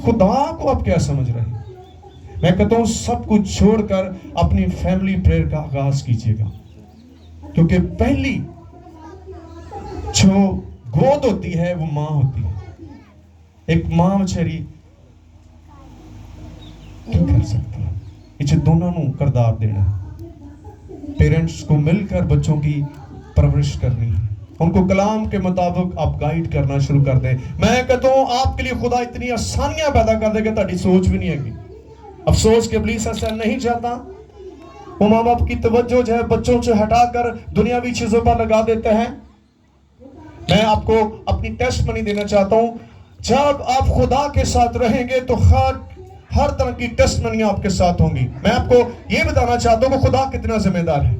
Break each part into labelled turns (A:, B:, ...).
A: خدا کو آپ کیا سمجھ رہے ہیں؟ میں کہتا ہوں سب کچھ چھوڑ کر اپنی فیملی پریئر کا آغاز کیجئے گا، کیونکہ پہلی جو گود ہوتی ہے وہ ماں ہوتی ہے. ایک ماں بچاری کیا کر سکتی ہے؟ یہ دونوں نو کردار دینا ہے. پیرنٹس کو مل کر بچوں کی پرورش کرنی ہے، ان کو کلام کے مطابق آپ گائیڈ کرنا شروع کر دیں. میں کہتا ہوں آپ کے لیے خدا اتنی آسانیاں پیدا کر دے کہ تہاڈی سوچ بھی نہیں ہے گی. افسوس کہ ابلیس ایسا نہیں چاہتا. وہ ماں باپ کی توجہ جو ہے بچوں سے ہٹا کر دنیاوی چیزوں پر لگا دیتے ہیں. میں آپ کو اپنی ٹیسٹ منی دینا چاہتا ہوں. جب آپ خدا کے ساتھ رہیں گے تو ہر طرح کی ٹیسٹ منی آپ کے ساتھ ہوں گی. میں آپ کو یہ بتانا چاہتا ہوں کہ خدا کتنا ذمہ دار ہے.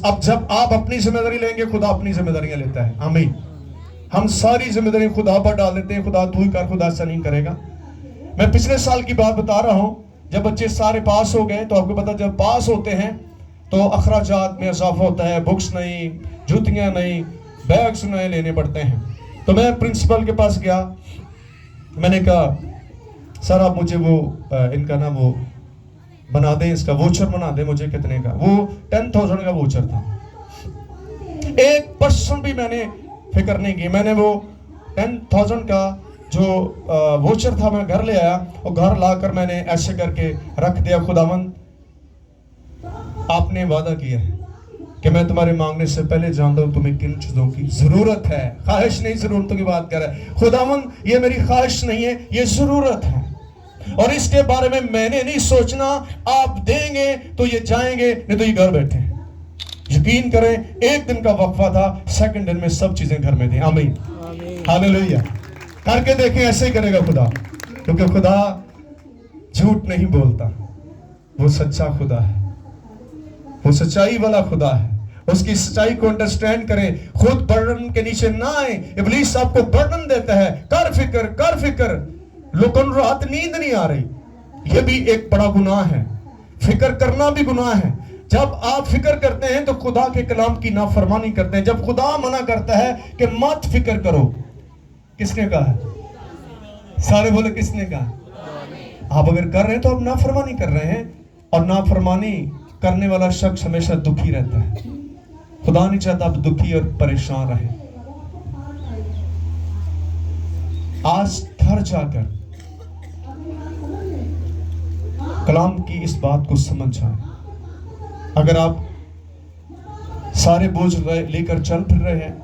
A: اب جب آپ اپنی ذمہ داری لیں گے خدا اپنی ذمہ داریاں لیتا ہے. آمین. ہم ساری ذمہ داری خدا پر ڈال دیتے ہیں، خدا تو ہی کر، خدا ایسا نہیں کرے گا. میں پچھلے سال کی بات بتا رہا ہوں. جب بچے سارے پاس ہو گئے تو آپ کو پتا جب پاس ہوتے ہیں تو اخراجات میں اضافہ ہوتا ہے. بکس نہیں، جوتیاں نہیں، بیگس نہیں لینے پڑتے ہیں. تو میں پرنسپل کے پاس گیا. میں نے کہا سر آپ مجھے وہ ان کا نا وہ بنا دیں، اس کا ووچر بنا دیں مجھے. کتنے کا؟ وہ 10,000 کا ووچر تھا. 1% بھی میں نے فکر نہیں کی. میں نے وہ 10,000 کا جو ووچر تھا میں گھر لے آیا اور گھر لا کر میں نے ایسے کر کے رکھ دیا. خداوند آپ نے وعدہ کیا ہے کہ میں تمہارے مانگنے سے پہلے جانتا ہوں تمہیں کن چیزوں کی ضرورت ہے. خواہش نہیں، ضرورتوں کی بات کر رہا ہے. خداوند یہ میری خواہش نہیں ہے، یہ ضرورت ہے، اور اس کے بارے میں نے نہیں سوچنا. آپ دیں گے تو یہ جائیں گے، نہیں تو یہ گھر بیٹھے. یقین کریں 1 دن کا وقفہ تھا، 2nd دن میں سب چیزیں گھر میں تھیں. آمین، ہاللیلویہ. کر کے دیکھیں ایسے ہی کرے گا خدا، کیونکہ خدا جھوٹ نہیں بولتا. وہ سچا خدا ہے، وہ سچائی والا خدا ہے. اس کی سچائی کو انڈرسٹینڈ کریں. خود برڈن کے نیچے نہ آئیں. ابلیس آپ کو برڈن دیتا ہے، کر فکر. لوگوں کو رات نیند نہیں آ رہی. یہ بھی ایک بڑا گناہ ہے. فکر کرنا بھی گناہ ہے. جب آپ فکر کرتے ہیں تو خدا کے کلام کی نافرمانی کرتے ہیں. جب خدا منع کرتا ہے کہ مت فکر کرو، کس نے کہا ہے؟ سارے بولے کس نے کہا؟ آپ اگر کر رہے ہیں تو آپ نافرمانی کر رہے ہیں، اور نافرمانی کرنے والا شخص ہمیشہ دکھی رہتا ہے. خدا نہیں چاہتا آپ دکھی اور پریشان رہیں. آج گھر جا کر کلام کی اس بات کو سمجھ جائیں. اگر آپ سارے بوجھ لے کر چل پھر رہے ہیں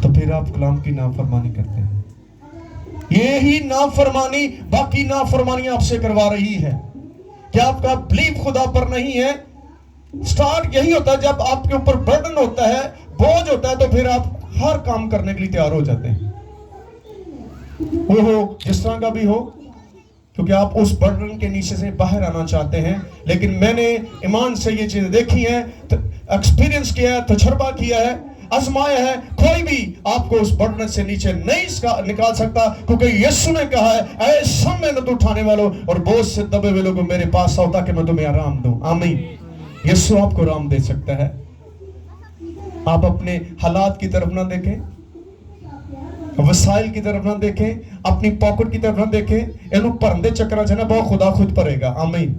A: تو پھر آپ کلام کی نافرمانی کرتے ہیں. یہی نافرمانی باقی نافرمانی آپ سے کروا رہی ہے کہ آپ کا بلیف خدا پر نہیں ہے. سٹارٹ یہی ہوتا ہے جب آپ کے اوپر برڈن ہوتا ہے، بوجھ ہوتا ہے، تو پھر آپ ہر کام کرنے کے لیے تیار ہو جاتے ہیں. وہ ہو جس طرح کا بھی ہو، کیونکہ آپ اس برڈن کے نیچے سے باہر آنا چاہتے ہیں. لیکن میں نے ایمان سے یہ چیزیں دیکھی ہیں، ایکسپیرینس کیا ہے، تجربہ کیا ہے، آزمایا ہے. کوئی بھی آپ کو اس برڈن سے نیچے نہیں نکال سکتا، کیونکہ یسوع نے کہا ہے اے سب محنت اٹھانے والوں اور بوجھ سے دبے ہوئے لوگوں میرے پاس آؤ تاکہ میں تمہیں آرام دوں. آمین. یسوع آپ کو آرام دے سکتا ہے. آپ اپنے حالات کی طرف نہ دیکھیں، وسائل کی طرف نہ دیکھیں، اپنی پاکٹ کی طرف نہ دیکھیں. انہوں پرندے چکرہ جنا بہت خدا خود پرے گا. آمین.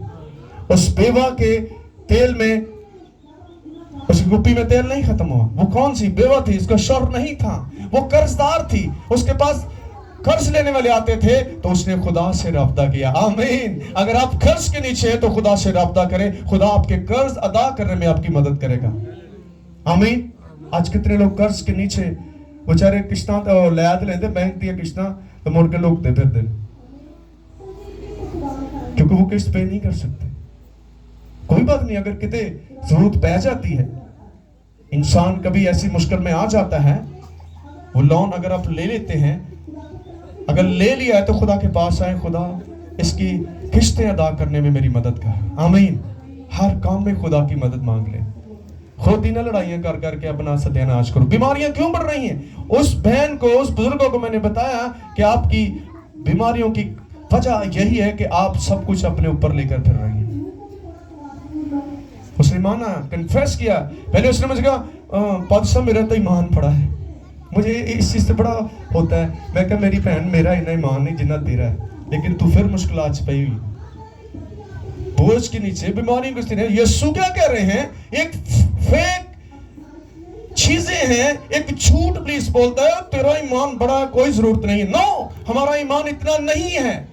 A: اس بیوہ کے تیل میں، اس کی گپی میں تیل نہیں ختم ہوا. وہ کون سی بیوہ تھی؟ اس کا شوہر نہیں تھا، وہ قرض دار تھی. اس کے پاس قرض لینے والے آتے تھے تو اس نے خدا سے رابطہ کیا. آمین. اگر آپ قرض کے نیچے ہیں تو خدا سے رابطہ کریں. خدا آپ کے قرض ادا کرنے میں آپ کی مدد کرے گا. آمین. آج کتنے لوگ قرض کے نیچے بچارے قسطاں تو لیات لیندے، بینک دیا قسطاں تو مڑ کے لوگ دے پھر دے، کیونکہ وہ قسط پے نہیں کر سکتے. کوئی بات نہیں، اگر کتے ضرورت پہ جاتی ہے، انسان کبھی ایسی مشکل میں آ جاتا ہے، وہ لون اگر آپ لے لیتے ہیں، اگر لے لیا ہے تو خدا کے پاس آئیں. خدا اس کی قسطیں ادا کرنے میں میری مدد کر. آمین. ہر کام میں خدا کی مدد مانگ لیں. خود ہی نہ لڑائیاں کر کر کے اپنا ستیہ ناش کرو. بیماریاں کیوں بڑھ رہی ہیں؟ اس بہن کو، اس بزرگوں کو میں نے بتایا کہ آپ کی بیماریوں کی وجہ یہی ہے کہ آپ سب کچھ اپنے اوپر لے کر پھر رہی ہیں. اس نے مانا، کنفیس کیا. پہلے اس نے مجھے کہا پادشاہ میرا تو ایمان پڑا ہے. مجھے اس چیز سے بڑا ہوتا ہے. میں کہا میری بہن میرا اتنا ایمان نہیں جنہ تیرا ہے, لیکن تو پھر مشکلات سے پئی ہوئی, بوجھ کے نیچے بیماری گزرتی ہے. یسوع کیا کہہ رہے ہیں؟ ایک فیک چیزیں ہیں, ایک جھوٹ پولیس بولتا ہے تیرا ایمان بڑا ہے, کوئی ضرورت نہیں ہے. نو, ہمارا ایمان اتنا نہیں ہے.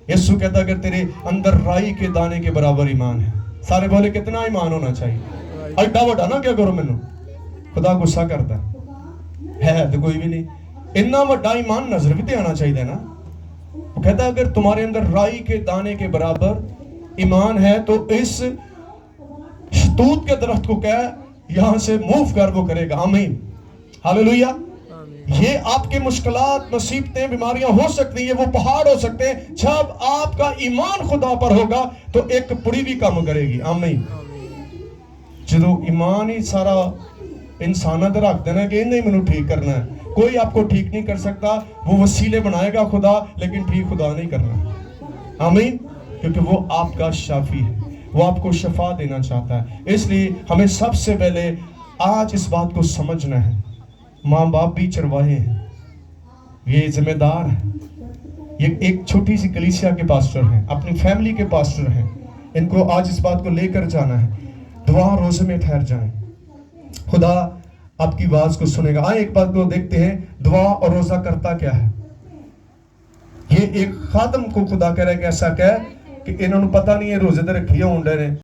A: یسوع کہتا ہے اگر تیرے اندر رائی کے دانے کے برابر ایمان ہے. سارے بولے کتنا ایمان ہونا چاہیے؟ ایڈا وڈا نہ کیا کرو مینوں, خدا غصہ کرتا ہے تو کوئی بھی نہیں. اتنا وڈا ایمان نظر بھی تے آنا چاہیے نا. وہ کہتا ہے اگر تمہارے اندر رائی کے دانے کے برابر ایمان ہے تو اس شتوت کے درخت کو کہہ یہاں سے موو کر, وہ کرے گا. آمین, ہاللویا. یہ آپ کے مشکلات, مصیبتیں, بیماریاں ہو سکتی ہیں, وہ پہاڑ ہو سکتے ہیں. جب آپ کا ایمان خدا پر ہوگا تو ایک پڑی بھی کام کرے گی. آمین. جدو ایمان ہی سارا انسانہ در رکھ دینا کہ نہیں منو ٹھیک کرنا ہے, کوئی آپ کو ٹھیک نہیں کر سکتا. وہ وسیلے بنائے گا خدا, لیکن ٹھیک خدا نہیں کرنا. آمین. کیونکہ وہ آپ کا شافی ہے, وہ آپ کو شفا دینا چاہتا ہے. اس لیے ہمیں سب سے پہلے آج اس بات کو سمجھنا ہے. ماں باپ بھی چرواہے ہیں, یہ ذمہ دار ہیں, یہ ایک چھوٹی سی کلیسیا کے پاسٹر ہیں, اپنی فیملی کے پاسٹر ہیں. ان کو آج اس بات کو لے کر جانا ہے. دعا روزے میں ٹھہر جائیں, خدا آپ کی آواز کو سنے گا. آئیں ایک بات کو دیکھتے ہیں, دعا اور روزہ کرتا کیا ہے. یہ ایک خادم کو خدا کہہ رہا ہے کہ ایسا کہہ کہ انہوں نے پتہ نہیں ہے روزے تے رکھیے ہونڈے نے.